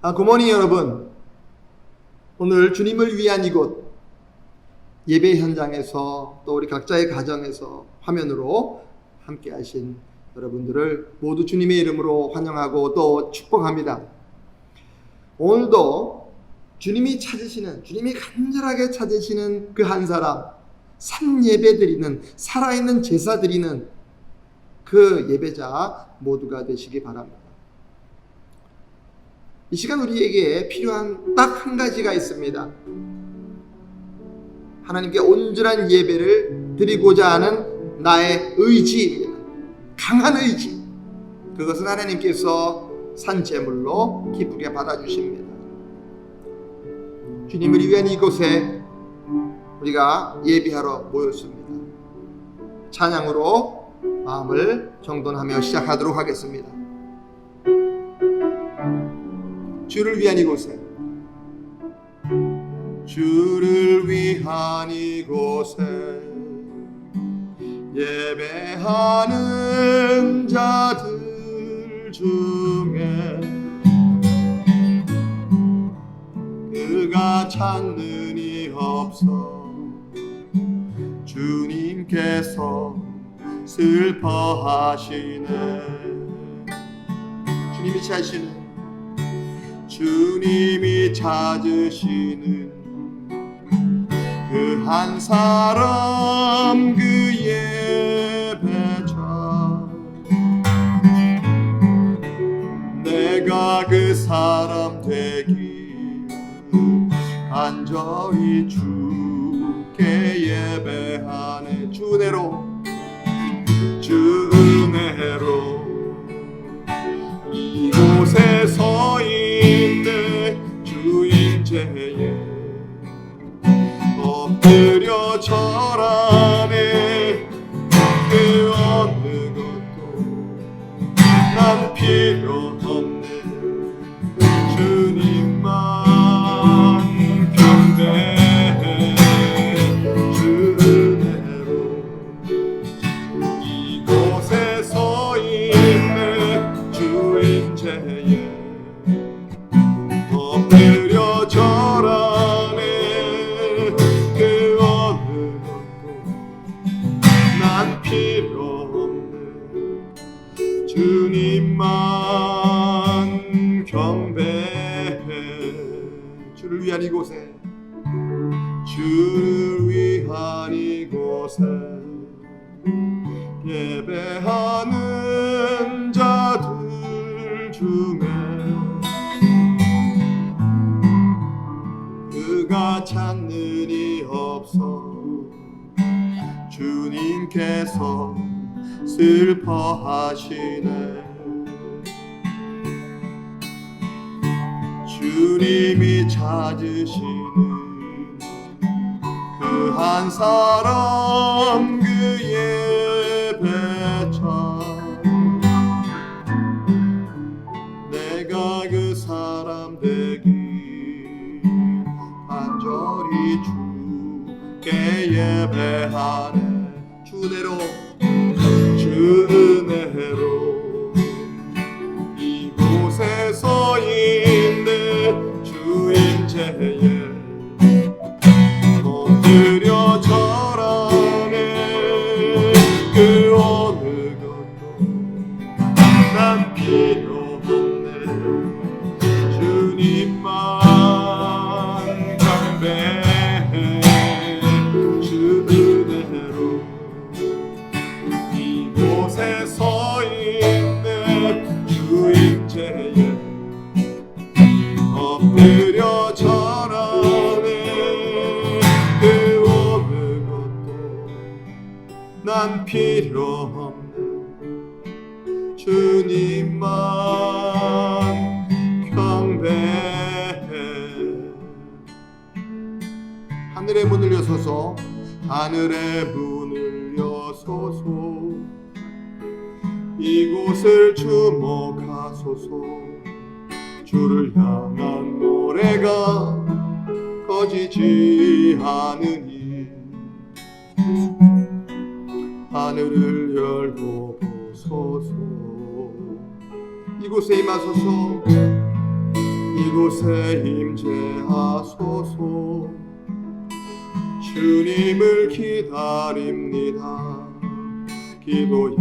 굿모닝 여러분. 오늘 주님을 위한 이곳 예배 현장에서 또 우리 각자의 가정에서 화면으로 함께 하신 여러분들을 모두 주님의 이름으로 환영하고 또 축복합니다. 오늘도 주님이 간절하게 찾으시는 그 한 사람, 산 예배 드리는, 살아있는 제사 드리는 그 예배자 모두가 되시기 바랍니다. 이 시간 우리에게 필요한 딱 한 가지가 있습니다. 하나님께 온전한 예배를 드리고자 하는 나의 의지입니다. 강한 의지. 그것은 하나님께서 산제물로 기쁘게 받아주십니다. 주님을 위한 이곳에 우리가 예배하러 모였습니다. 찬양으로 마음을 정돈하며 시작하도록 하겠습니다. 주를 위한 이곳에, 주를 위한 이곳에 예배하는 자들 중에 그가 찾는 이 없어 주님께서 슬퍼하시네. 주님이 찾으시는 그 한 사람, 그 예배자. 내가 그 사람 되기 간절히 주께 예배하네. 주 은혜로 이곳에 서 있네. 주 임재에 엎드려 절하네. 그 어느 것도 난 필요 없네. 주님만 경배해. 주 은혜로 이곳에 서 있네. 주 임재에 엎드려 절하네. 그 어느 것도 난 필요 없네. 주님만 경배해. 주를 위한 이곳에, 주를 위한 이곳에 예배하는 자들 중에 그가 찾는 이 없어 주님께서 슬퍼하시네. 주님이 찾으시는 그 한 사람, 그 예배자. 내가 그 사람 되기 간절히 주께 예배하네. 주 은혜로 이곳에 서 있네. 주 임재에 엎드려 절하네. 그 어느 것도 난 필요 없네. 주님만 경배해. 주 은혜로 이곳에 서 있네. 주 임재에 엎드려 절하네. 그 어느 것도 난 필요 없네. 주님만 경배해. 하늘의 문을 여소서, 하늘의 문을 여소서. 이곳을 주목하소서. 주를 향한 노래가 꺼지지 않으니 하늘을 열고 보소서. 이곳에 임하소서. 이곳에 임재하소서. 주님을 기다립니다. 기도의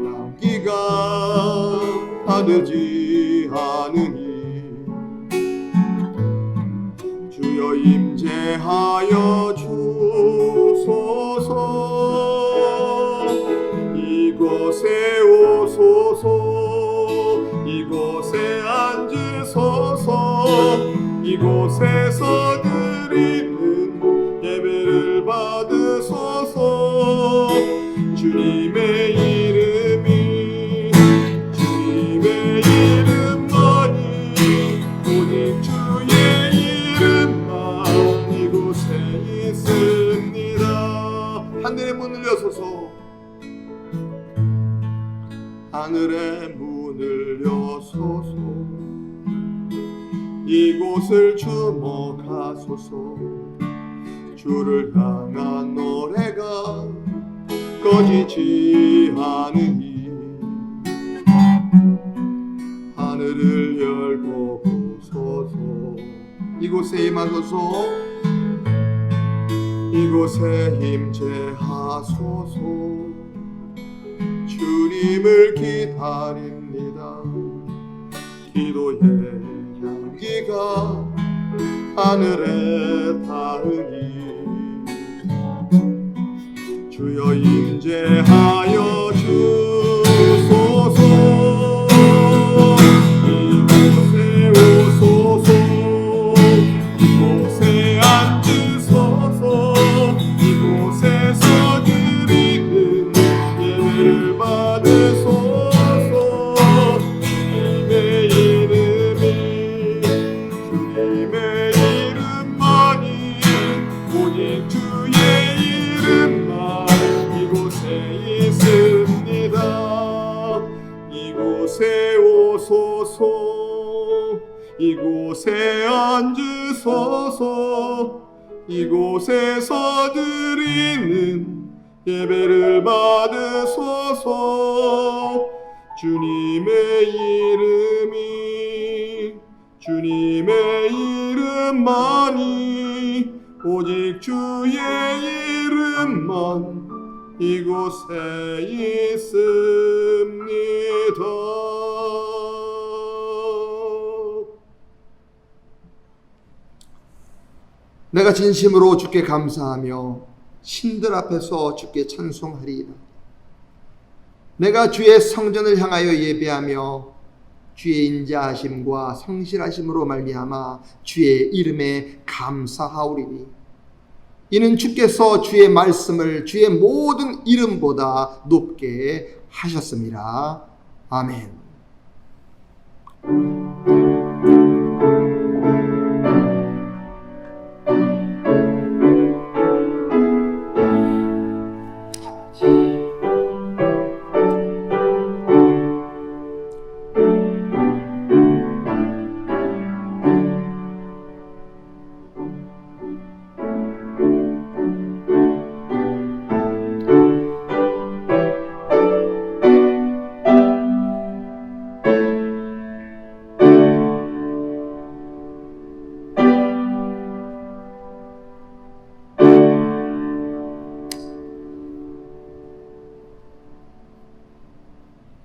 향기가 다르지 않으니 주여 임재하여 주소서. 이곳에 오소서. 이곳에 앉으소서. 이곳에서 드리는 예배를 받으소서. 주님의 이름이 주님의 이름만이 오직 주의 이름만 이곳에 있습니다. 하늘의 문을 여소서. 하늘의 문을 여소서. 이곳을 주목하소서. 주를 향한 노래가 꺼지지 않으니 하늘을 열고 보소서. 이곳에 임하소서. 이곳에 임재하소서. 주님을 기다립니다. 기도의 향기가 하늘에 닿으니 주여 임재하여 주소서. 이곳에 오소서. 이곳에 앉으소서. 이곳에서 드리는 예배를 받으소서. 주님의 이름이 주님의 이름만이 오직 주의 이름만 이곳에 있습니다. 이곳에 오소서. 이곳에 앉으소서. 이곳에서 드리는 예배를 받으소서. 주님의 이름이 주님의 이름만이 오직 주의 이름만 이곳에 있습니다. 내가 진심으로 주께 감사하며 신들 앞에서 주께 찬송하리이다. 내가 주의 성전을 향하여 예배하며 주의 인자하심과 성실하심으로 말미암아 주의 이름에 감사하오리니 이는 주께서 주의 말씀을 주의 모든 이름보다 높게 하셨습니다. 아멘.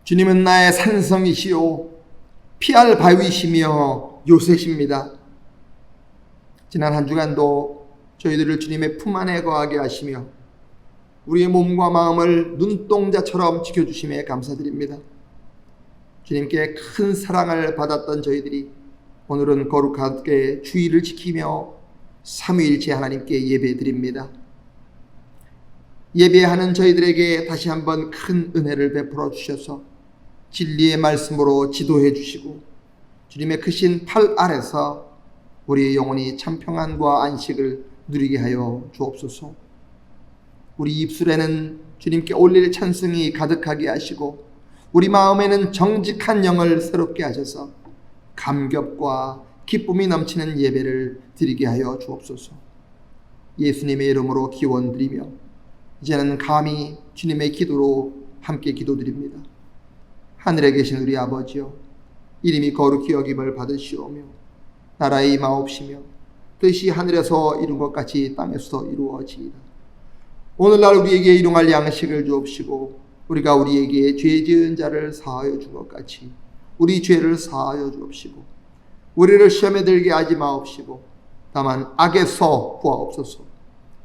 주님은 나의 산성이시오 피할 바위시며 요새십니다. 지난 한 주간도 저희들을 주님의 품 안에 거하게 하시며 우리의 몸과 마음을 눈동자처럼 지켜주심에 감사드립니다. 주님께 큰 사랑을 받았던 저희들이 오늘은 거룩하게 주의를 지키며 삼위일체 하나님께 예배드립니다. 예배하는 저희들에게 다시 한번 큰 은혜를 베풀어 주셔서 진리의 말씀으로 지도해 주시고 주님의 크신 팔 아래서 우리의 영혼이 참 평안과 안식을 누리게 하여 주옵소서. 우리 입술에는 주님께 올릴 찬송이 가득하게 하시고 우리 마음에는 정직한 영을 새롭게 하셔서 감격과 기쁨이 넘치는 예배를 드리게 하여 주옵소서. 예수님의 이름으로 기원드리며 이제는 감히 주님의 기도로 함께 기도드립니다. 하늘에 계신 우리 아버지여, 이름이 거룩히 여김을 받으시오며 나라의 임하옵시며 뜻이 하늘에서 이룬 것 같이 땅에서도 이루어지이다. 오늘날 우리에게 일용할 양식을 주옵시고 우리가 우리에게 죄 지은 자를 사하여 준 것 같이 우리 죄를 사하여 주옵시고 우리를 시험에 들게 하지 마옵시고 다만 악에서 구하옵소서.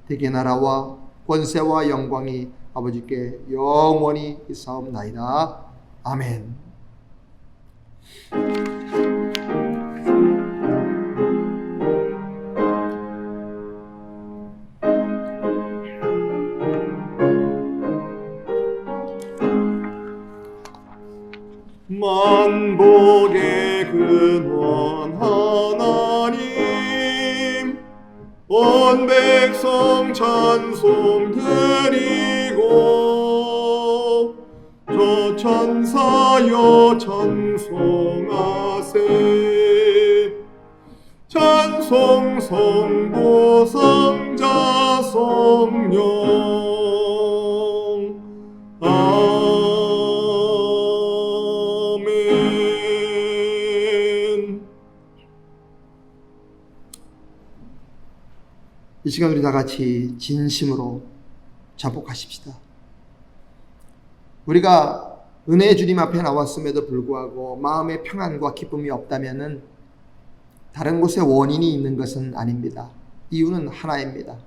대개 나라와 권세와 영광이 아버지께 영원히 있사옵나이다. 아멘. 만복의 근원 하나님, 온 백성 찬송 드리고 저 천사여 찬송하세. 찬송 성부 성자 성령 아멘. 이 시간 우리 다 같이 진심으로 자복하십시다. 우리가 은혜의 주님 앞에 나왔음에도 불구하고 마음의 평안과 기쁨이 없다면은 다른 곳에 원인이 있는 것은 아닙니다. 이유는 하나입니다.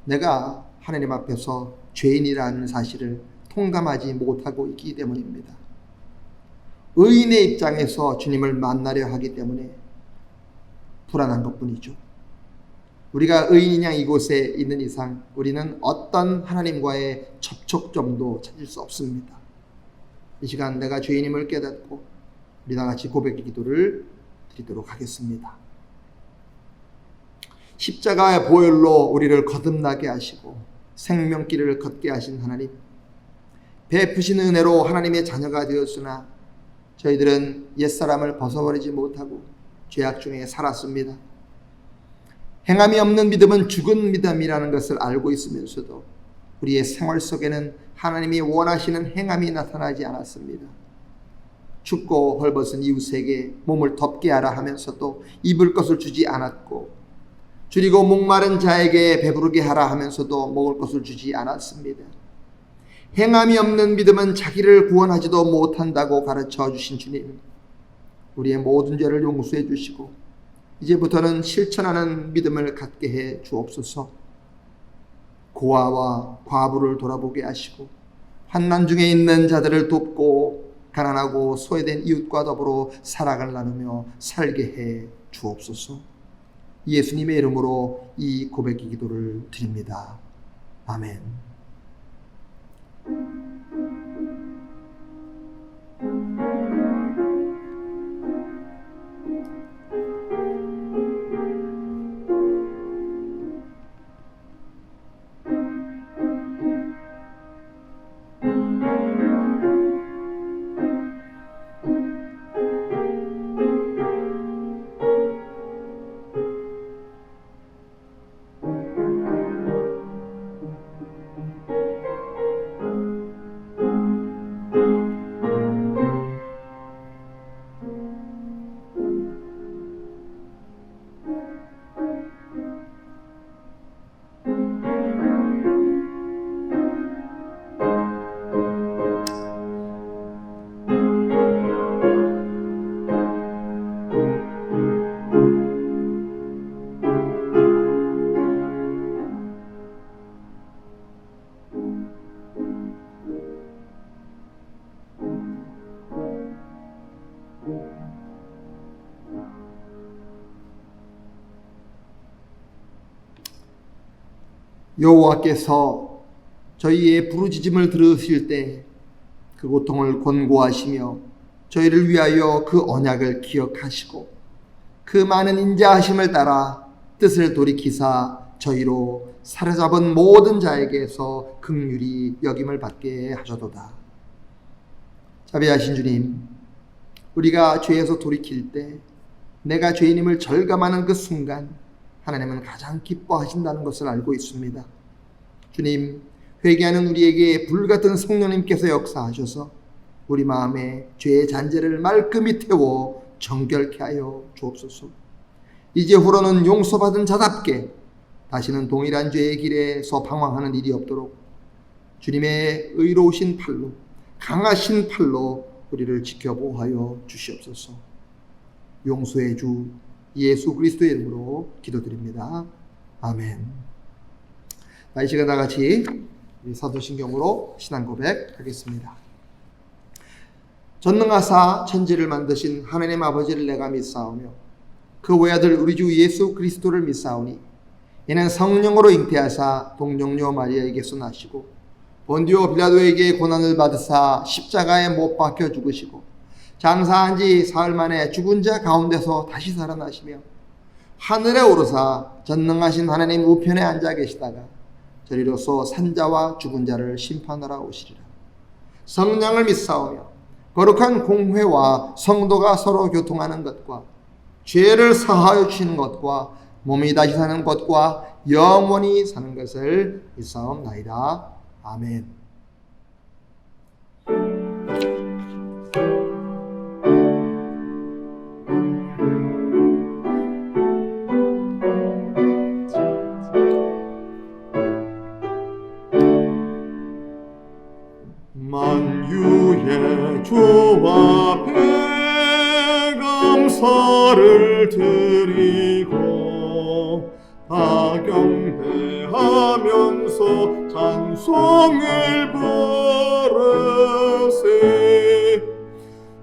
내가 하나님 앞에서 죄인이라는 사실을 통감하지 못하고 있기 때문입니다. 의인의 입장에서 주님을 만나려 하기 때문에 불안한 것뿐이죠. 우리가 의인이냐 이곳에 있는 이상 우리는 어떤 하나님과의 접촉점도 찾을 수 없습니다. 이 시간 내가 죄인임을 깨닫고 우리 다 같이 고백 기도를 드리도록 하겠습니다. 십자가의 보혈로 우리를 거듭나게 하시고 생명길을 걷게 하신 하나님, 베푸신 은혜로 하나님의 자녀가 되었으나 저희들은 옛사람을 벗어버리지 못하고 죄악 중에 살았습니다. 행함이 없는 믿음은 죽은 믿음이라는 것을 알고 있으면서도 우리의 생활 속에는 하나님이 원하시는 행함이 나타나지 않았습니다. 춥고 헐벗은 이웃에게 몸을 덮게 하라 하면서도 입을 것을 주지 않았고, 줄이고 목마른 자에게 배부르게 하라 하면서도 먹을 것을 주지 않았습니다. 행함이 없는 믿음은 자기를 구원하지도 못한다고 가르쳐 주신 주님, 우리의 모든 죄를 용서해 주시고 이제부터는 실천하는 믿음을 갖게 해 주옵소서. 고아와 과부를 돌아보게 하시고 환난 중에 있는 자들을 돕고 가난하고 소외된 이웃과 더불어 사랑을 나누며 살게 해 주옵소서. 예수님의 이름으로 이 고백의 기도를 드립니다. 아멘. 여호와께서 저희의 부르짖음을 들으실 때 그 고통을 권고하시며 저희를 위하여 그 언약을 기억하시고 그 많은 인자하심을 따라 뜻을 돌이키사 저희로 사로잡은 모든 자에게서 긍휼히 여김을 받게 하셔도다. 자비하신 주님, 우리가 죄에서 돌이킬 때 내가 죄인임을 절감하는 그 순간 하나님은 가장 기뻐하신다는 것을 알고 있습니다. 주님, 회개하는 우리에게 불같은 성령님께서 역사하셔서 우리 마음에 죄의 잔재를 말끔히 태워 정결케 하여 주옵소서. 이제후로는 용서받은 자답게 다시는 동일한 죄의 길에서 방황하는 일이 없도록 주님의 의로우신 팔로, 강하신 팔로 우리를 지켜보호하여 주시옵소서. 용서의 주 예수 그리스도의 이름으로 기도드립니다. 아멘. 이 시간 다 같이 사도신경으로 신앙 고백하겠습니다. 전능하사 천지를 만드신 하나님 아버지를 내가 믿사오며 그 외아들 우리 주 예수 그리스도를 믿사오니 이는 성령으로 잉태하사 동정녀 마리아에게서 나시고 본디오 빌라도에게 고난을 받으사 십자가에 못 박혀 죽으시고 장사한 지 사흘 만에 죽은 자 가운데서 다시 살아나시며 하늘에 오르사 전능하신 하나님 우편에 앉아 계시다가 저리로서 산자와 죽은 자를 심판하러 오시리라. 성령을 믿사오며 거룩한 공회와 성도가 서로 교통하는 것과 죄를 사하여 주시는 것과 몸이 다시 사는 것과 영원히 사는 것을 믿사옵나이다. 아멘. 만유의 주와 감사를 드리고 다 경배하면서 찬송을 부르세.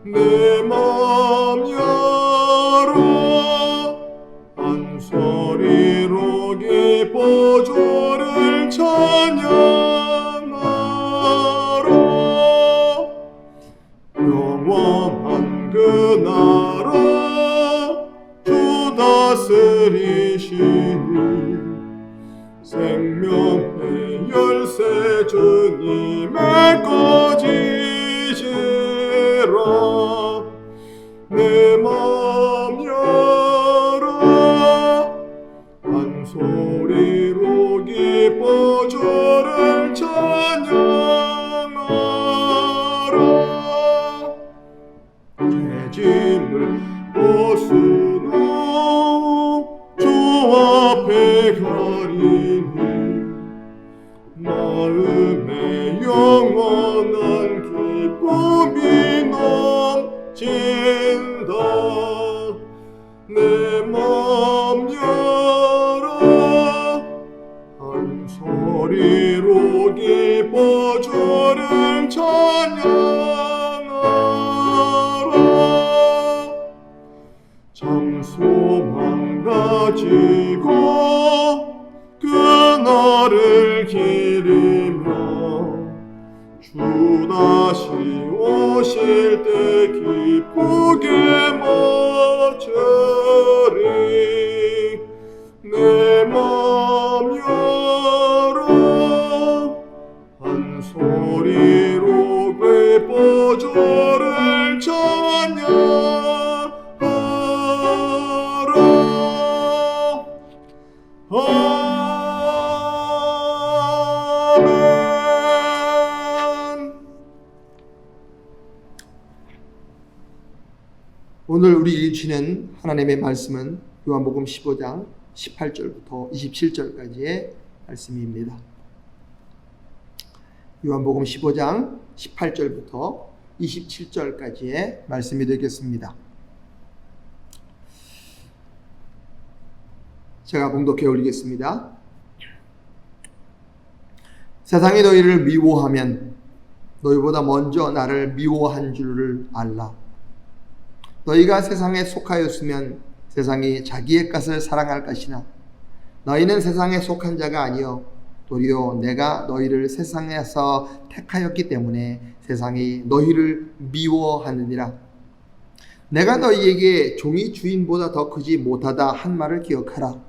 내 맘 열어 한 소리로 기뻐 주를 찬양하라. 영원한 그 나라 주 다스리시니 생명의 열쇠 주님의 거지시라. 내 맘 열어 한 소리로 기뻐 주를 찬양하라. 죄짐을 벗으노 주 앞에 가리니 마음에 영원한 기쁨이 넘친다. 내 맘 열어 한 소리로 기뻐 주를 찬양하라. 참 소망 가지고 그날을 기리며 주 다시 오실 때 기쁘게 맞으리. 내 맘 열어 한 소리로 기뻐 주를 찬양하라. 아멘. 오늘 우리 읽으시는 하나님의 말씀은 요한복음 15장 18절부터 27절까지의 말씀입니다. 요한복음 15장 18절부터 27절까지의 말씀이 되겠습니다. 제가 봉독해 올리겠습니다. 세상이 너희를 미워하면 너희보다 먼저 나를 미워한 줄을 알라. 너희가 세상에 속하였으면 세상이 자기의 것을 사랑할 것이나 너희는 세상에 속한 자가 아니요 도리어 내가 너희를 세상에서 택하였기 때문에 세상이 너희를 미워하느니라. 내가 너희에게 종이 주인보다 더 크지 못하다 한 말을 기억하라.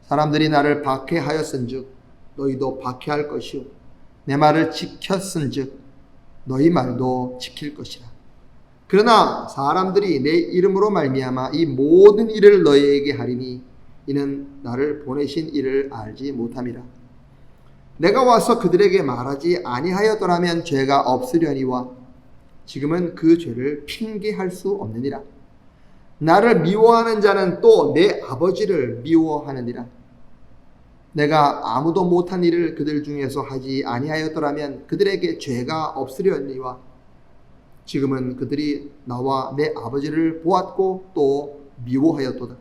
사람들이 나를 박해하였은즉 너희도 박해할 것이요 내 말을 지켰은즉 너희 말도 지킬 것이라. 그러나 사람들이 내 이름으로 말미암아 이 모든 일을 너희에게 하리니 이는 나를 보내신 이를 알지 못함이라. 내가 와서 그들에게 말하지 아니하였더라면 죄가 없으려니와 지금은 그 죄를 핑계할 수 없느니라. 나를 미워하는 자는 또 내 아버지를 미워하느니라. 내가 아무도 못한 일을 그들 중에서 하지 아니하였더라면 그들에게 죄가 없으려니와 지금은 그들이 나와 내 아버지를 보았고 또 미워하였도다.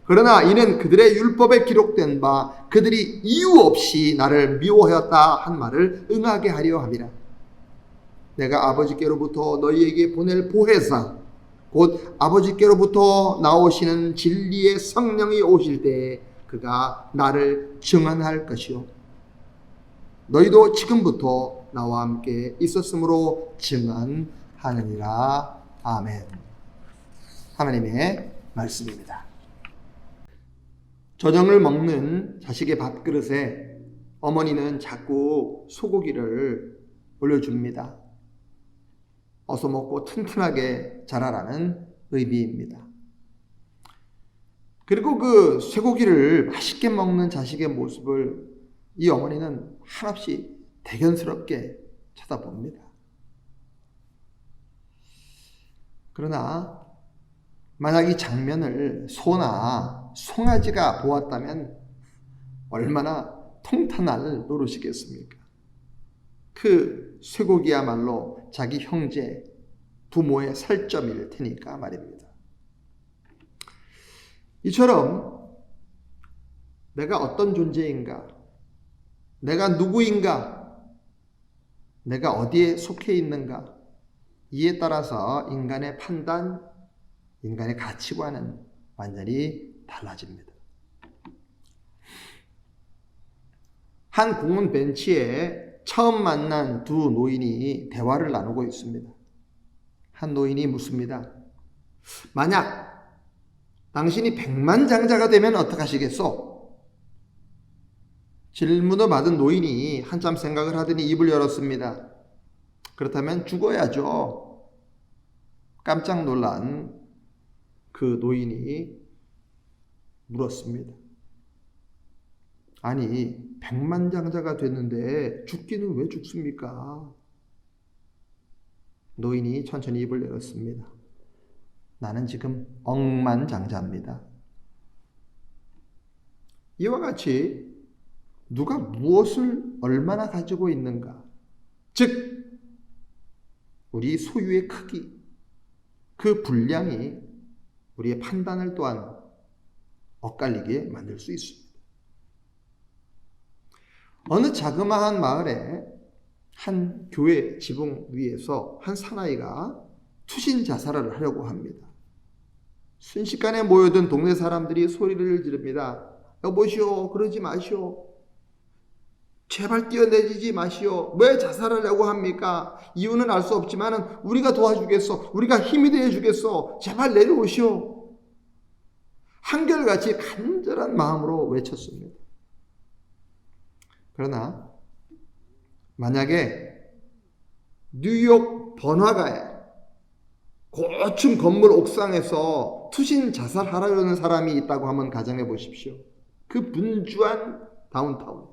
그러나 이는 그들의 율법에 기록된 바 그들이 이유 없이 나를 미워하였다 한 말을 응하게 하려 함이라. 내가 아버지께로부터 너희에게 보낼 보혜사 곧 아버지께로부터 나오시는 진리의 성령이 오실 때에 그가 나를 증언할 것이요 너희도 지금부터 나와 함께 있었으므로 증언하느니라. 아멘. 하나님의 말씀입니다. 저녁을 먹는 자식의 밥그릇에 어머니는 자꾸 소고기를 올려줍니다. 어서 먹고 튼튼하게 자라라는 의미입니다. 그리고 그 쇠고기를 맛있게 먹는 자식의 모습을 이 어머니는 한없이 대견스럽게 쳐다봅니다. 그러나 만약 이 장면을 소나 송아지가 보았다면 얼마나 통탄할 노릇이겠습니까? 그 쇠고기야말로 자기 형제, 부모의 살점일 테니까 말입니다. 이처럼 내가 어떤 존재인가, 내가 누구인가, 내가 어디에 속해 있는가, 이에 따라서 인간의 판단, 인간의 가치관은 완전히 달라집니다. 한 공원 벤치에 처음 만난 두 노인이 대화를 나누고 있습니다. 한 노인이 묻습니다. 만약 당신이 백만장자가 되면 어떡하시겠소? 질문을 받은 노인이 한참 생각을 하더니 입을 열었습니다. 그렇다면 죽어야죠. 깜짝 놀란 그 노인이 물었습니다. 아니, 백만장자가 됐는데 죽기는 왜 죽습니까? 노인이 천천히 입을 열었습니다. 나는 지금 억만장자입니다. 이와 같이 누가 무엇을 얼마나 가지고 있는가, 즉 우리 소유의 크기, 그 분량이 우리의 판단을 또한 엇갈리게 만들 수 있습니다. 어느 자그마한 마을에 한 교회 지붕 위에서 한 사나이가 투신 자살을 하려고 합니다. 순식간에 모여든 동네 사람들이 소리를 지릅니다. 여보시오, 그러지 마시오. 제발 뛰어내리지 마시오. 왜 자살하려고 합니까? 이유는 알 수 없지만 우리가 도와주겠어. 우리가 힘이 되어주겠어. 제발 내려오시오. 한결같이 간절한 마음으로 외쳤습니다. 그러나 만약에 뉴욕 번화가에 고층 건물 옥상에서 투신 자살하려는 사람이 있다고 한번 가정해 보십시오. 그 분주한 다운타운,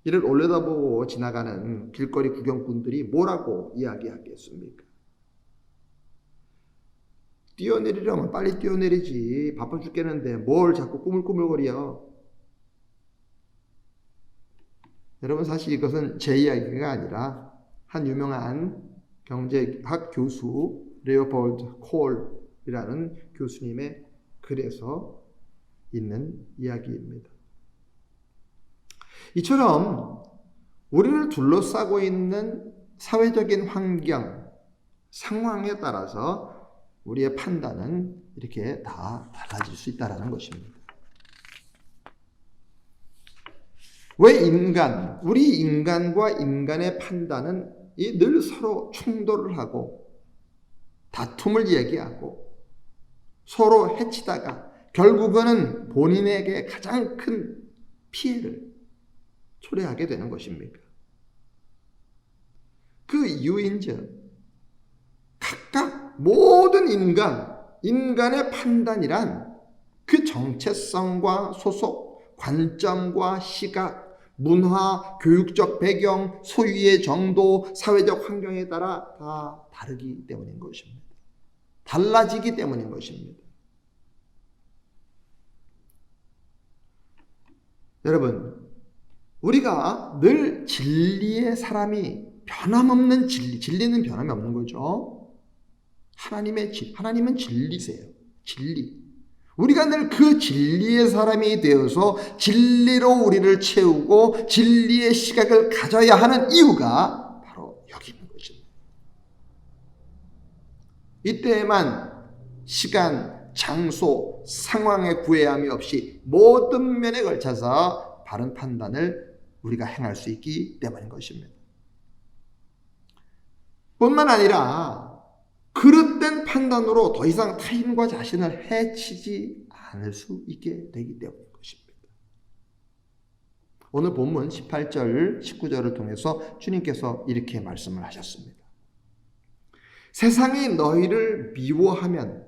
이를 올려다보고 지나가는 길거리 구경꾼들이 뭐라고 이야기하겠습니까? 뛰어내리려면 빨리 뛰어내리지. 바빠 죽겠는데 뭘 자꾸 꾸물꾸물거려. 여러분, 사실 이것은 제 이야기가 아니라 한 유명한 경제학 교수 레오폴드 콜이라는 교수님의 글에서 있는 이야기입니다. 이처럼 우리를 둘러싸고 있는 사회적인 환경, 상황에 따라서 우리의 판단은 이렇게 다 달라질 수 있다는 것입니다. 왜 우리 인간과 인간의 판단은 늘 서로 충돌을 하고 다툼을 얘기하고 서로 해치다가 결국은 본인에게 가장 큰 피해를 초래하게 되는 것입니까? 그 이유인즉 각각 모든 인간의 판단이란 그 정체성과 소속, 관점과 시각, 문화, 교육적 배경, 소유의 정도, 사회적 환경에 따라 다 다르기 때문인 것입니다. 달라지기 때문인 것입니다. 여러분, 우리가 늘 진리의 사람이 변함없는 진리는 변함이 없는 거죠. 하나님은 진리세요. 진리. 우리가 늘 그 진리의 사람이 되어서 진리로 우리를 채우고 진리의 시각을 가져야 하는 이유가 바로 여기 있는 것입니다. 이때에만 시간, 장소, 상황의 구애함이 없이 모든 면에 걸쳐서 바른 판단을 우리가 행할 수 있기 때문인 것입니다. 뿐만 아니라 그릇된 판단으로 더 이상 타인과 자신을 해치지 않을 수 있게 되기 때문인 것입니다. 오늘 본문 18절, 19절을 통해서 주님께서 이렇게 말씀을 하셨습니다. 세상이 너희를 미워하면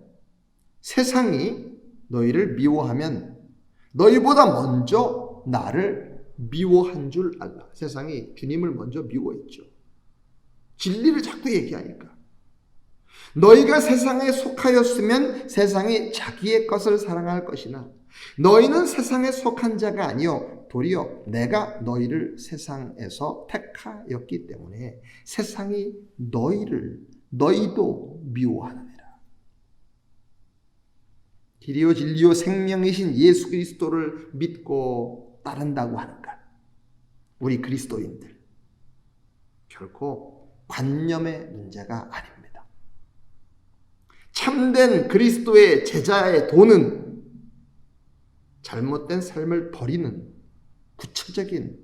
너희보다 먼저 나를 미워한 줄 알라. 세상이 주님을 먼저 미워했죠. 진리를 자꾸 얘기하니까. 너희가 세상에 속하였으면 세상이 자기의 것을 사랑할 것이나 너희는 세상에 속한 자가 아니요 도리어 내가 너희를 세상에서 택하였기 때문에 세상이 너희도 미워하느니라. 길이요 진리요 생명이신 예수 그리스도를 믿고 따른다고 하는가? 우리 그리스도인들 결코 관념의 문제가 아닙니다. 참된 그리스도의 제자의 도는 잘못된 삶을 버리는 구체적인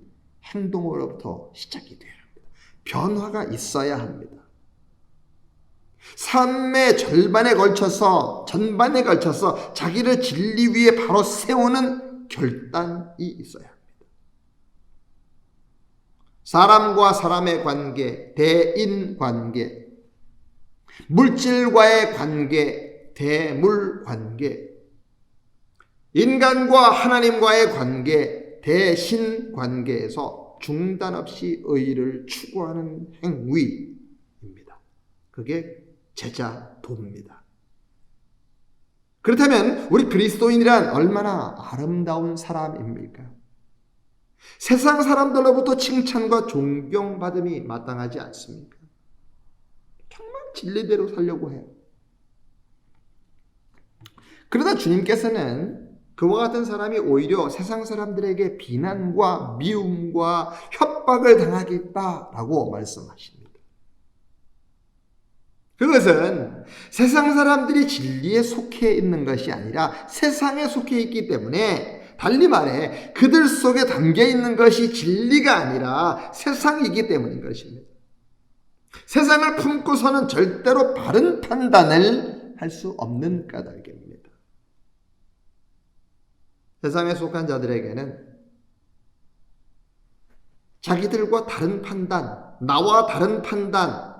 행동으로부터 시작이 되어야 합니다. 변화가 있어야 합니다. 삶의 전반에 걸쳐서 자기를 진리 위에 바로 세우는 결단이 있어야 합니다. 사람과 사람의 관계, 대인 관계, 물질과의 관계, 대물 관계, 인간과 하나님과의 관계, 대신 관계에서 중단 없이 의를 추구하는 행위입니다. 그게 제자도입니다. 그렇다면 우리 그리스도인이란 얼마나 아름다운 사람입니까? 세상 사람들로부터 칭찬과 존경받음이 마땅하지 않습니까? 정말 진리대로 살려고 해요. 그러다 주님께서는 그와 같은 사람이 오히려 세상 사람들에게 비난과 미움과 협박을 당하겠다라고 말씀하십니다. 그것은 세상 사람들이 진리에 속해 있는 것이 아니라 세상에 속해 있기 때문에, 달리 말해 그들 속에 담겨 있는 것이 진리가 아니라 세상이기 때문인 것입니다. 세상을 품고서는 절대로 바른 판단을 할 수 없는 까닭입니다. 세상에 속한 자들에게는 자기들과 다른 판단, 나와 다른 판단,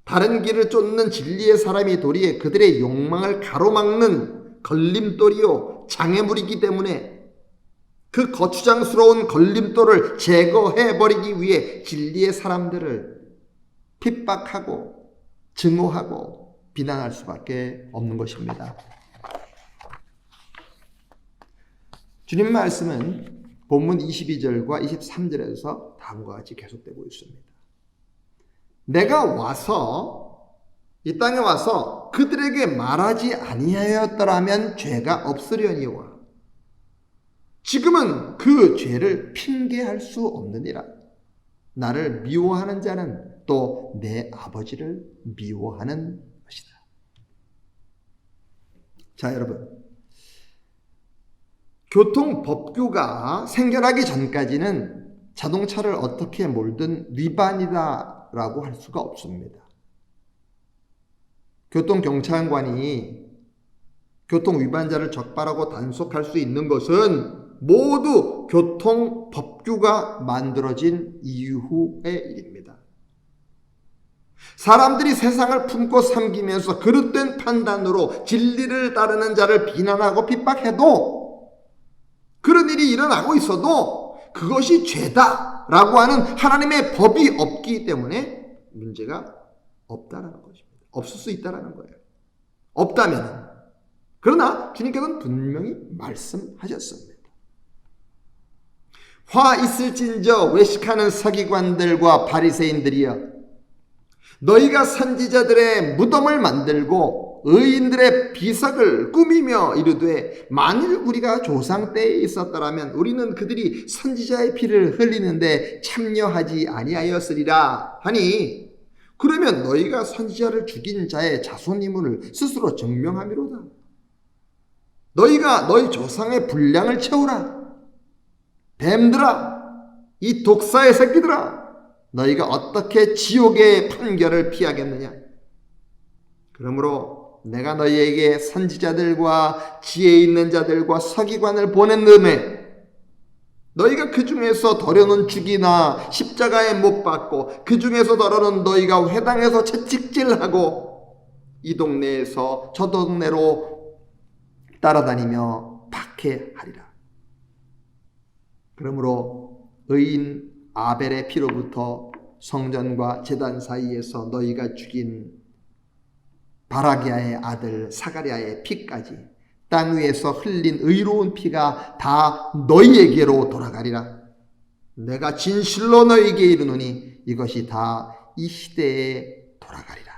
다른 길을 쫓는 진리의 사람이 도리에 그들의 욕망을 가로막는 걸림돌이요 장애물이기 때문에 그 거추장스러운 걸림돌을 제거해버리기 위해 진리의 사람들을 핍박하고 증오하고 비난할 수밖에 없는 것입니다. 주님 말씀은 본문 22절과 23절에서 다음과 같이 계속되고 있습니다. 내가 와서 이 땅에 와서 그들에게 말하지 아니하였더라면 죄가 없으려니와 지금은 그 죄를 핑계할 수 없느니라. 나를 미워하는 자는 또 내 아버지를 미워하는 것이다. 자, 여러분, 교통법규가 생겨나기 전까지는 자동차를 어떻게 몰든 위반이다 라고 할 수가 없습니다. 교통경찰관이 교통위반자를 적발하고 단속할 수 있는 것은 모두 교통법규가 만들어진 이후의 일입니다. 사람들이 세상을 품고 삼기면서 그릇된 판단으로 진리를 따르는 자를 비난하고 핍박해도, 그런 일이 일어나고 있어도 그것이 죄다라고 하는 하나님의 법이 없기 때문에 문제가 없다라는 것입니다. 없을 수 있다라는 거예요. 없다면, 그러나 주님께서는 분명히 말씀하셨습니다. 화 있을진저 외식하는 서기관들과 바리새인들이여, 너희가 선지자들의 무덤을 만들고 의인들의 비석을 꾸미며 이르되 만일 우리가 조상 때에 있었더라면 우리는 그들이 선지자의 피를 흘리는데 참여하지 아니하였으리라 하니, 그러면 너희가 선지자를 죽인 자의 자손임을 스스로 증명함이로다. 너희가 너희 조상의 분량을 채우라. 뱀들아, 이 독사의 새끼들아, 너희가 어떻게 지옥의 판결을 피하겠느냐? 그러므로 내가 너희에게 선지자들과 지혜 있는 자들과 서기관을 보냈음에 너희가 그 중에서 더러는 죽이나 십자가에 못 박고 그 중에서 더러는 너희가 회당에서 채찍질하고 이 동네에서 저 동네로 따라다니며 박해하리라. 그러므로 의인 아벨의 피로부터 성전과 제단 사이에서 너희가 죽인 바라기아의 아들 사가랴의 피까지 땅 위에서 흘린 의로운 피가 다 너희에게로 돌아가리라. 내가 진실로 너희에게 이르노니 이것이 다 이 시대에 돌아가리라.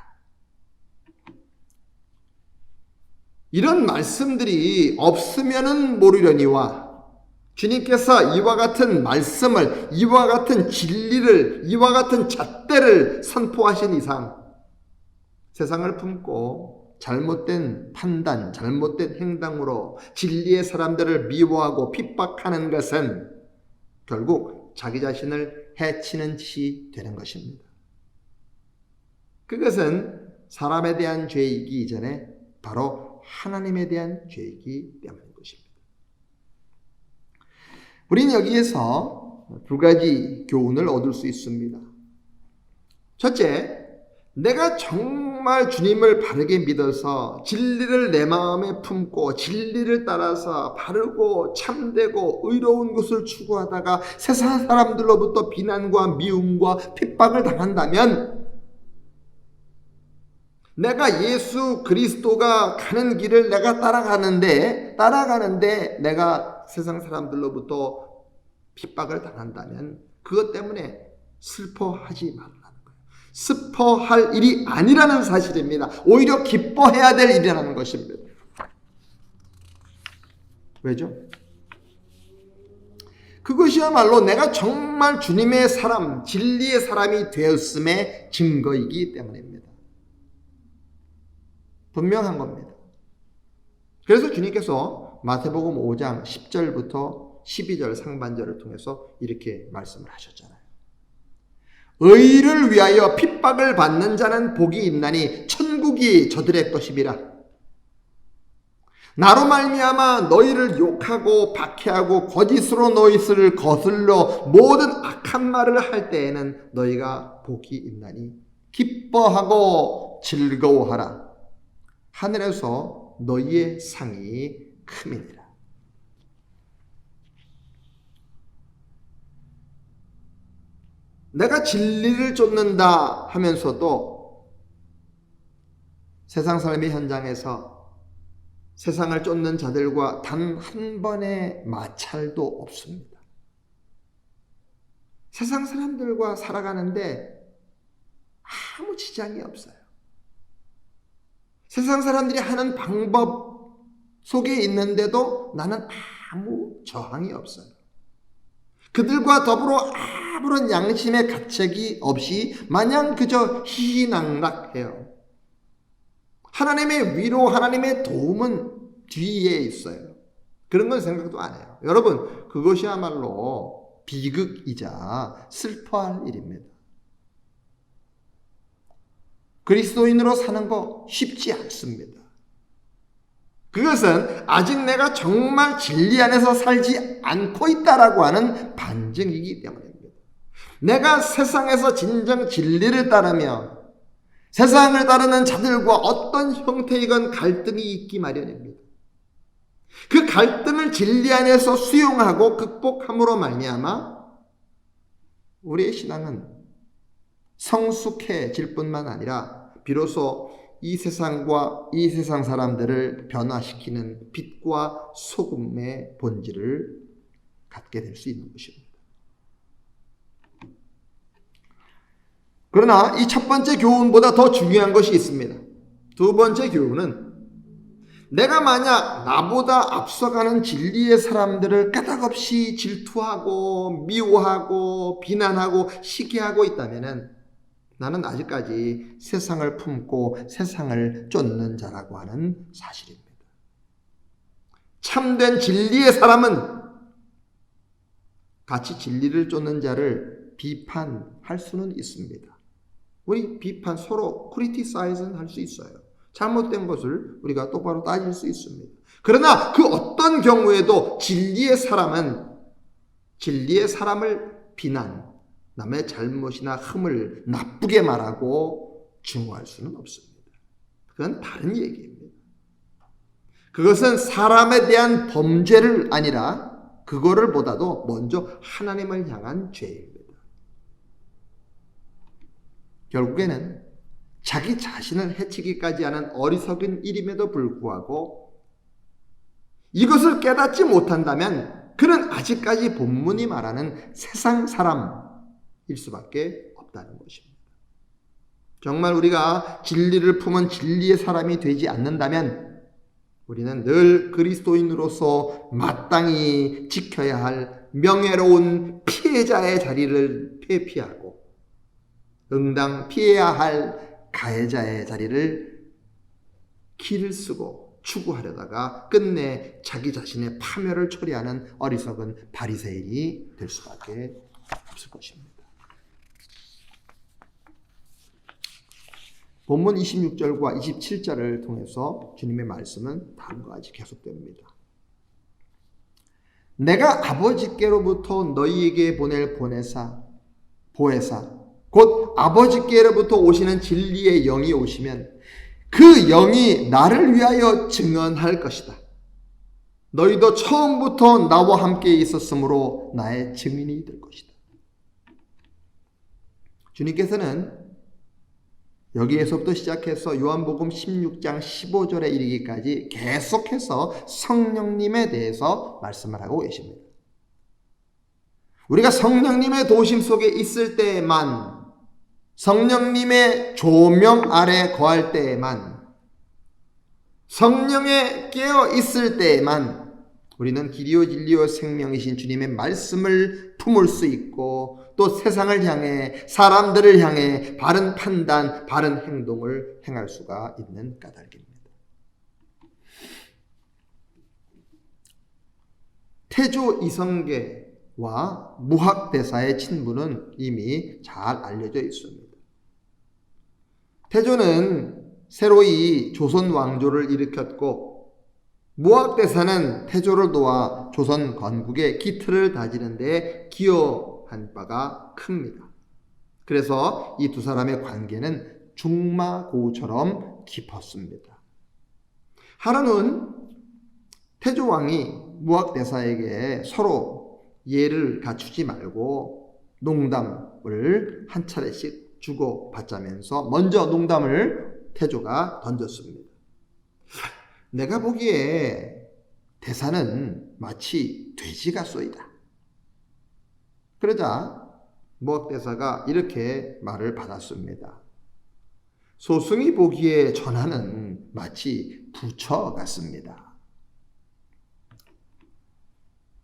이런 말씀들이 없으면은 모르려니와 주님께서 이와 같은 말씀을, 이와 같은 진리를, 이와 같은 잣대를 선포하신 이상 세상을 품고 잘못된 판단, 잘못된 행동으로 진리의 사람들을 미워하고 핍박하는 것은 결국 자기 자신을 해치는 짓이 되는 것입니다. 그것은 사람에 대한 죄이기 이전에 바로 하나님에 대한 죄이기 때문인 것입니다. 우리는 여기에서 두 가지 교훈을 얻을 수 있습니다. 첫째, 내가 정말 주님을 바르게 믿어서 진리를 내 마음에 품고 진리를 따라서 바르고 참되고 의로운 것을 추구하다가 세상 사람들로부터 비난과 미움과 핍박을 당한다면 내가 예수 그리스도가 가는 길을 내가 따라가는데 내가 세상 사람들로부터 핍박을 당한다면 그것 때문에 슬퍼하지 말라는 거예요. 슬퍼할 일이 아니라는 사실입니다. 오히려 기뻐해야 될 일이라는 것입니다. 왜죠? 그것이야말로 내가 정말 주님의 사람, 진리의 사람이 되었음의 증거이기 때문입니다. 분명한 겁니다. 그래서 주님께서 마태복음 5장 10절부터 12절 상반절을 통해서 이렇게 말씀을 하셨잖아요. 의를 위하여 핍박을 받는 자는 복이 있나니 천국이 저들의 것이니라. 나로 말미암아 너희를 욕하고 박해하고 거짓으로 너희를 거슬러 모든 악한 말을 할 때에는 너희가 복이 있나니 기뻐하고 즐거워하라. 하늘에서 너희의 상이 큼이니라. 내가 진리를 쫓는다 하면서도 세상 삶의 현장에서 세상을 쫓는 자들과 단 한 번의 마찰도 없습니다. 세상 사람들과 살아가는데 아무 지장이 없어요. 세상 사람들이 하는 방법 속에 있는데도 나는 아무 저항이 없어요. 그들과 더불어 아무런 양심의 가책이 없이 마냥 그저 희희낙낙해요. 하나님의 위로, 하나님의 도움은 뒤에 있어요. 그런 건 생각도 안 해요. 여러분, 그것이야말로 비극이자 슬퍼할 일입니다. 그리스도인으로 사는 거 쉽지 않습니다. 그것은 아직 내가 정말 진리 안에서 살지 않고 있다라고 하는 반증이기 때문입니다. 내가 세상에서 진정 진리를 따르며 세상을 따르는 자들과 어떤 형태이건 갈등이 있기 마련입니다. 그 갈등을 진리 안에서 수용하고 극복함으로 말미암아 우리의 신앙은 성숙해질 뿐만 아니라 비로소 이 세상과 이 세상 사람들을 변화시키는 빛과 소금의 본질을 갖게 될 수 있는 것입니다. 그러나 이 첫 번째 교훈보다 더 중요한 것이 있습니다. 두 번째 교훈은 내가 만약 나보다 앞서가는 진리의 사람들을 까닭없이 질투하고 미워하고 비난하고 시기하고 있다면 나는 아직까지 세상을 품고 세상을 쫓는 자라고 하는 사실입니다. 참된 진리의 사람은 같이 진리를 쫓는 자를 비판할 수는 있습니다. 우리 비판 서로 크리티사이즈는 할 수 있어요. 잘못된 것을 우리가 똑바로 따질 수 있습니다. 그러나 그 어떤 경우에도 진리의 사람을 비난, 남의 잘못이나 흠을 나쁘게 말하고 증오할 수는 없습니다. 그건 다른 얘기입니다. 그것은 사람에 대한 범죄를 아니라 그거를 보다도 먼저 하나님을 향한 죄입니다. 결국에는 자기 자신을 해치기까지 하는 어리석은 일임에도 불구하고 이것을 깨닫지 못한다면 그는 아직까지 본문이 말하는 세상 사람일 수밖에 없다는 것입니다. 정말 우리가 진리를 품은 진리의 사람이 되지 않는다면 우리는 늘 그리스도인으로서 마땅히 지켜야 할 명예로운 피해자의 자리를 회피하고 응당 피해야 할 가해자의 자리를 길을 쓰고 추구하려다가 끝내 자기 자신의 파멸을 초래하는 어리석은 바리새인이 될 수밖에 없을 것입니다. 본문 26절과 27절을 통해서 주님의 말씀은 다음과 같이 계속됩니다. 내가 아버지께로부터 너희에게 보낼 보혜사 곧 아버지께로부터 오시는 진리의 영이 오시면 그 영이 나를 위하여 증언할 것이다. 너희도 처음부터 나와 함께 있었으므로 나의 증인이 될 것이다. 주님께서는 여기에서부터 시작해서 요한복음 16장 15절에 이르기까지 계속해서 성령님에 대해서 말씀을 하고 계십니다. 우리가 성령님의 도심 속에 있을 때에만, 성령님의 조명 아래 거할 때에만, 성령에 깨어 있을 때에만 우리는 길이요 진리요 생명이신 주님의 말씀을 품을 수 있고 또 세상을 향해 사람들을 향해 바른 판단, 바른 행동을 행할 수가 있는 까닭입니다. 태조 이성계와 무학대사의 친분은 이미 잘 알려져 있습니다. 태조는 새로이 조선 왕조를 일으켰고 무학대사는 태조를 도와 조선 건국의 기틀을 다지는 데 기여한 바가 큽니다. 그래서 이 두 사람의 관계는 중마고처럼 깊었습니다. 하루는 태조 왕이 무학대사에게 서로 예를 갖추지 말고 농담을 한 차례씩 주고받자면서 먼저 농담을 태조가 던졌습니다. 내가 보기에 대사는 마치 돼지 같소이다. 그러자 무학대사가 이렇게 말을 받았습니다. 소승이 보기에 전하는 마치 부처 같습니다.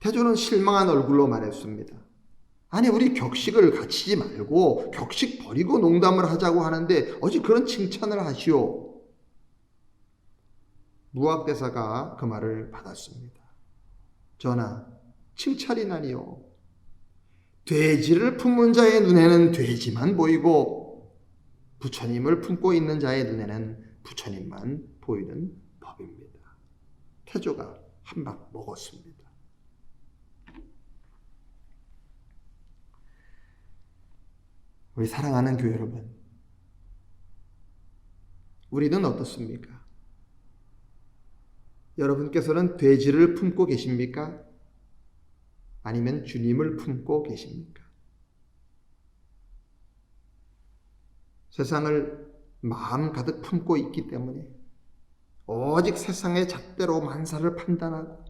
태조는 실망한 얼굴로 말했습니다. 아니, 우리 격식을 갖추지 말고 격식 버리고 농담을 하자고 하는데 어찌 그런 칭찬을 하시오? 무학대사가 그 말을 받았습니다. 전하, 칭찬이나니요. 돼지를 품은 자의 눈에는 돼지만 보이고 부처님을 품고 있는 자의 눈에는 부처님만 보이는 법입니다. 태조가 한 방 먹었습니다. 우리 사랑하는 교회 여러분, 우리는 어떻습니까? 여러분께서는 돼지를 품고 계십니까? 아니면 주님을 품고 계십니까? 세상을 마음 가득 품고 있기 때문에 오직 세상의 잣대로 만사를 판단하고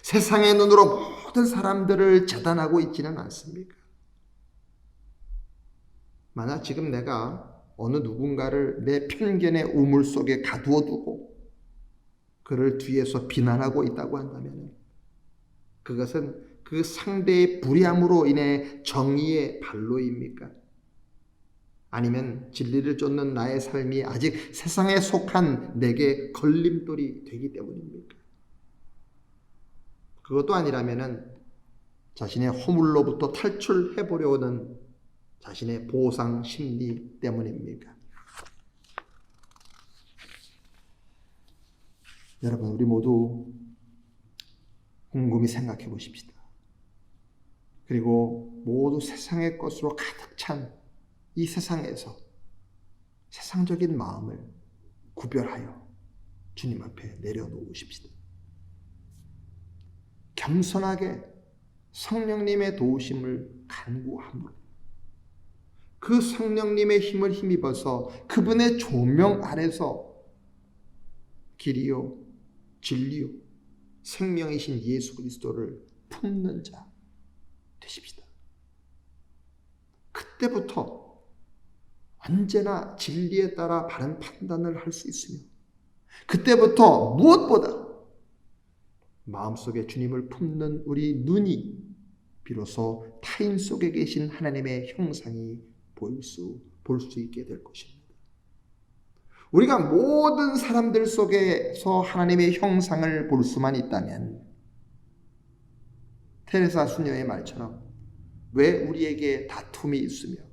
세상의 눈으로 모든 사람들을 재단하고 있지는 않습니까? 만약 지금 내가 어느 누군가를 내 편견의 우물 속에 가두어 두고 그를 뒤에서 비난하고 있다고 한다면 그것은 그 상대의 불의함으로 인해 정의의 발로입니까? 아니면 진리를 쫓는 나의 삶이 아직 세상에 속한 내게 걸림돌이 되기 때문입니까? 그것도 아니라면 자신의 허물로부터 탈출해 보려는 자신의 보상 심리 때문입니까? 여러분, 우리 모두 곰곰이 생각해 보십시다. 그리고 모두 세상의 것으로 가득 찬 이 세상에서 세상적인 마음을 구별하여 주님 앞에 내려놓으십시다. 겸손하게 성령님의 도우심을 간구함으로 그 성령님의 힘을 힘입어서 그분의 조명 아래서 길이요 진리요 생명이신 예수 그리스도를 품는 자 되십시다. 그때부터 언제나 진리에 따라 바른 판단을 할 수 있으며 그때부터 무엇보다 마음속에 주님을 품는 우리 눈이 비로소 타인 속에 계신 하나님의 형상이 볼 수 있게 될 것입니다. 우리가 모든 사람들 속에서 하나님의 형상을 볼 수만 있다면 테레사 수녀의 말처럼 왜 우리에게 다툼이 있으며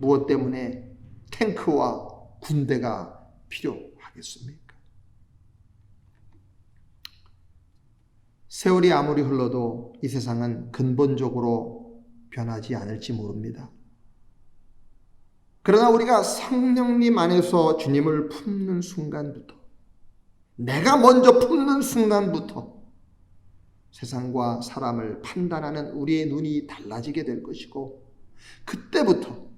무엇 때문에 탱크와 군대가 필요하겠습니까? 세월이 아무리 흘러도 이 세상은 근본적으로 변하지 않을지 모릅니다. 그러나 우리가 성령님 안에서 주님을 품는 순간부터, 내가 먼저 품는 순간부터 세상과 사람을 판단하는 우리의 눈이 달라지게 될 것이고, 그때부터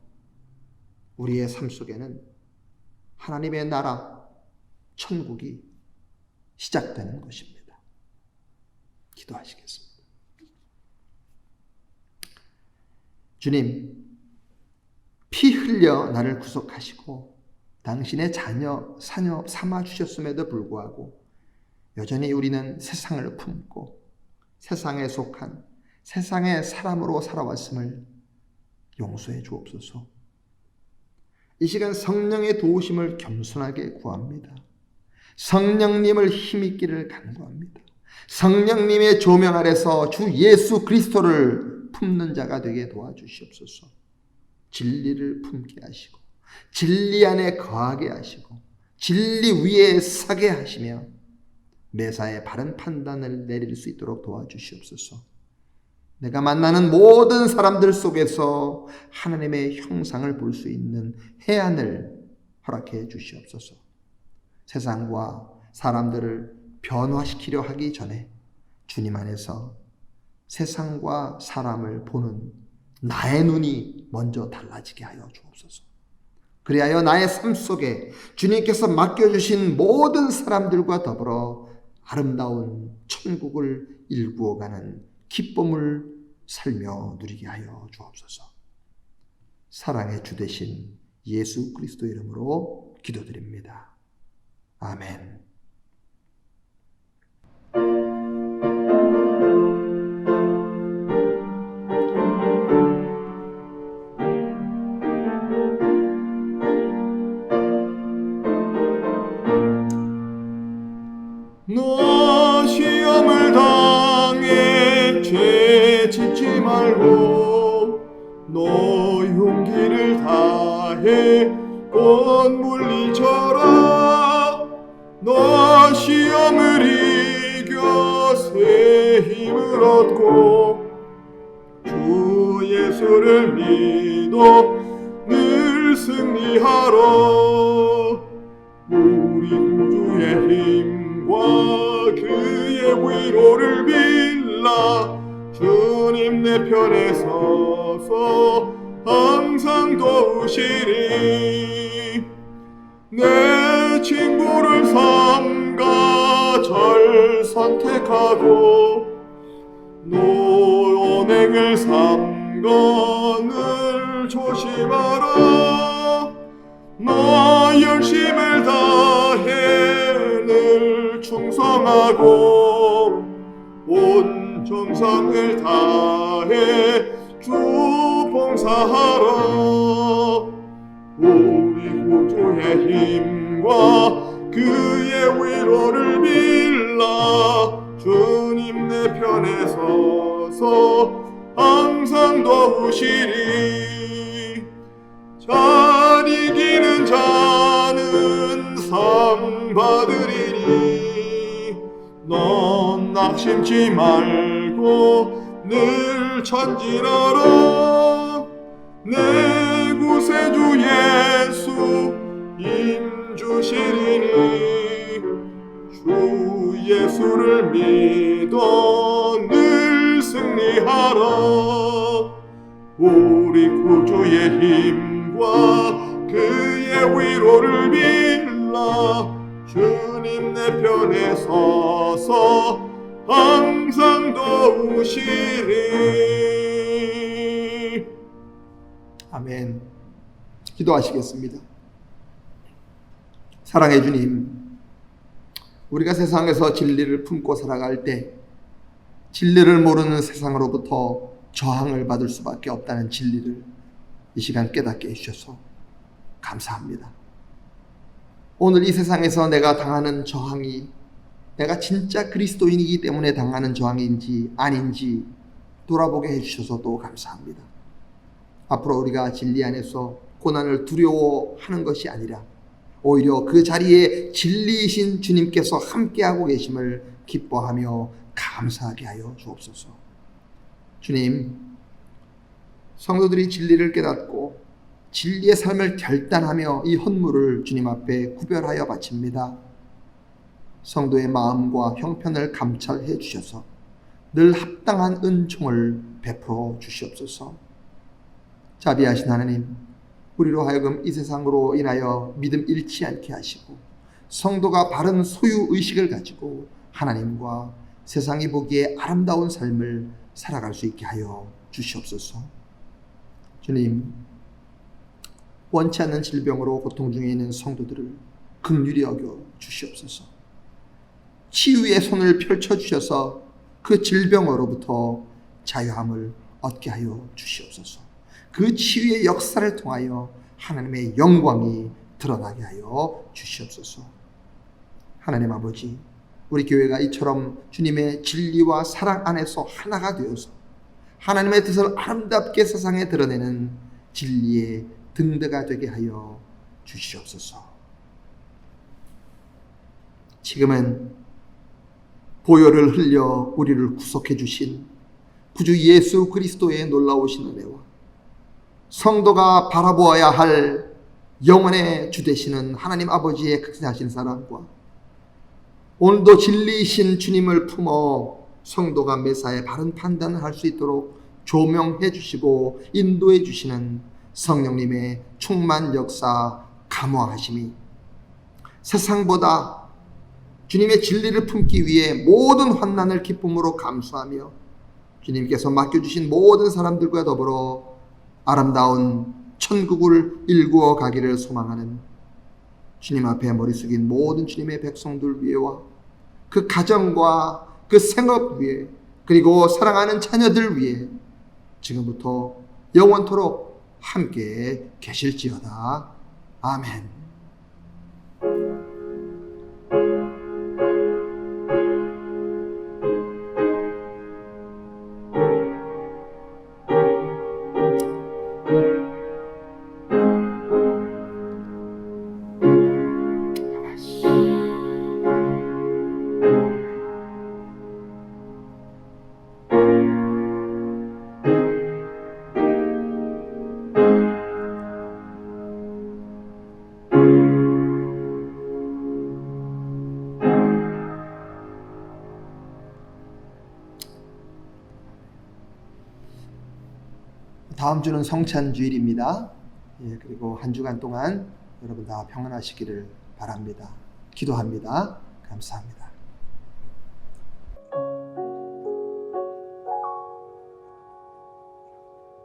우리의 삶 속에는 하나님의 나라, 천국이 시작되는 것입니다. 기도하시겠습니다. 주님, 피 흘려 나를 구속하시고 당신의 자녀, 사녀 삼아주셨음에도 불구하고 여전히 우리는 세상을 품고 세상에 속한 세상의 사람으로 살아왔음을 용서해 주옵소서. 이 시간 성령의 도우심을 겸손하게 구합니다. 성령님을 힘있기를 간구합니다. 성령님의 조명 아래서 주 예수 그리스도를 품는 자가 되게 도와주시옵소서. 진리를 품게 하시고 진리 안에 거하게 하시고 진리 위에 서게 하시며 매사에 바른 판단을 내릴 수 있도록 도와주시옵소서. 내가 만나는 모든 사람들 속에서 하나님의 형상을 볼 수 있는 해안을 허락해 주시옵소서. 세상과 사람들을 변화시키려 하기 전에 주님 안에서 세상과 사람을 보는 나의 눈이 먼저 달라지게 하여 주옵소서. 그리하여 나의 삶 속에 주님께서 맡겨주신 모든 사람들과 더불어 아름다운 천국을 일구어가는 기쁨을 살며 누리게 하여 주옵소서. 사랑의 주 되신 예수 그리스도 이름으로 기도드립니다. 아멘. 너 시험을 당해 죄 짓지 말고 너 용기를 다해 곧 물리쳐라. 너 시험을 이겨 새 힘을 얻고 주 예수를 믿어 늘 승리하라. 우리 구주의 힘과 그의 위로를 빌라. 주님 내 편에 서서 항상 도우시리. 내 친구를 삼가 잘 선택하고 노원행을 삼가 늘 조심하라. 너 열심을 다해 늘 충성하고 온 정성을 다해 주 봉사하라. 우리 구주의 힘과 그의 위로를 빌라. 주님 내 편에 서서 항상 도우시리. 잘 이기는 자는 상 받으리니 넌 낙심치 말고 늘 전진하라. 내 구세주 예수 힘 주시리니 주 예수를 믿어 늘 승리하라. 우리 구주의 힘과 그의 위로를 빌라. 주님 내 편에 서서 항상 도우시리. 아멘. 기도하시겠습니다. 사랑해 주님, 우리가 세상에서 진리를 품고 살아갈 때 진리를 모르는 세상으로부터 저항을 받을 수밖에 없다는 진리를 이 시간 깨닫게 해주셔서 감사합니다. 오늘 이 세상에서 내가 당하는 저항이 내가 진짜 그리스도인이기 때문에 당하는 저항인지 아닌지 돌아보게 해주셔서 또 감사합니다. 앞으로 우리가 진리 안에서 고난을 두려워하는 것이 아니라 오히려 그 자리에 진리이신 주님께서 함께하고 계심을 기뻐하며 감사하게 하여 주옵소서. 주님, 성도들이 진리를 깨닫고 진리의 삶을 결단하며 이 헌물을 주님 앞에 구별하여 바칩니다. 성도의 마음과 형편을 감찰해 주셔서 늘 합당한 은총을 베풀어 주시옵소서. 자비하신 하나님, 우리로 하여금 이 세상으로 인하여 믿음 잃지 않게 하시고 성도가 바른 소유의식을 가지고 하나님과 세상이 보기에 아름다운 삶을 살아갈 수 있게 하여 주시옵소서. 주님, 원치 않는 질병으로 고통 중에 있는 성도들을 긍휼히 여겨 주시옵소서. 치유의 손을 펼쳐주셔서 그 질병으로부터 자유함을 얻게 하여 주시옵소서. 그 치유의 역사를 통하여 하나님의 영광이 드러나게 하여 주시옵소서. 하나님 아버지, 우리 교회가 이처럼 주님의 진리와 사랑 안에서 하나가 되어서 하나님의 뜻을 아름답게 세상에 드러내는 진리의 등대가 되게 하여 주시옵소서. 지금은 보혈을 흘려 우리를 구속해 주신 구주 예수 그리스도의 놀라우신 은혜와 성도가 바라보아야 할 영원의 주 되시는 하나님 아버지의 극진하신 사랑과 오늘도 진리이신 주님을 품어 성도가 매사에 바른 판단을 할 수 있도록 조명해 주시고 인도해 주시는 성령님의 충만 역사 감화하심이 세상보다 주님의 진리를 품기 위해 모든 환난을 기쁨으로 감수하며 주님께서 맡겨주신 모든 사람들과 더불어 아름다운 천국을 일구어 가기를 소망하는 주님 앞에 머리 숙인 모든 주님의 백성들 위에와 그 가정과 그 생업 위에 그리고 사랑하는 자녀들 위에 지금부터 영원토록 함께 계실지어다. 아멘. 다음 주는 성찬주일입니다. 그리고 한 주간 동안 여러분 다 평안하시기를 바랍니다. 기도합니다. 감사합니다.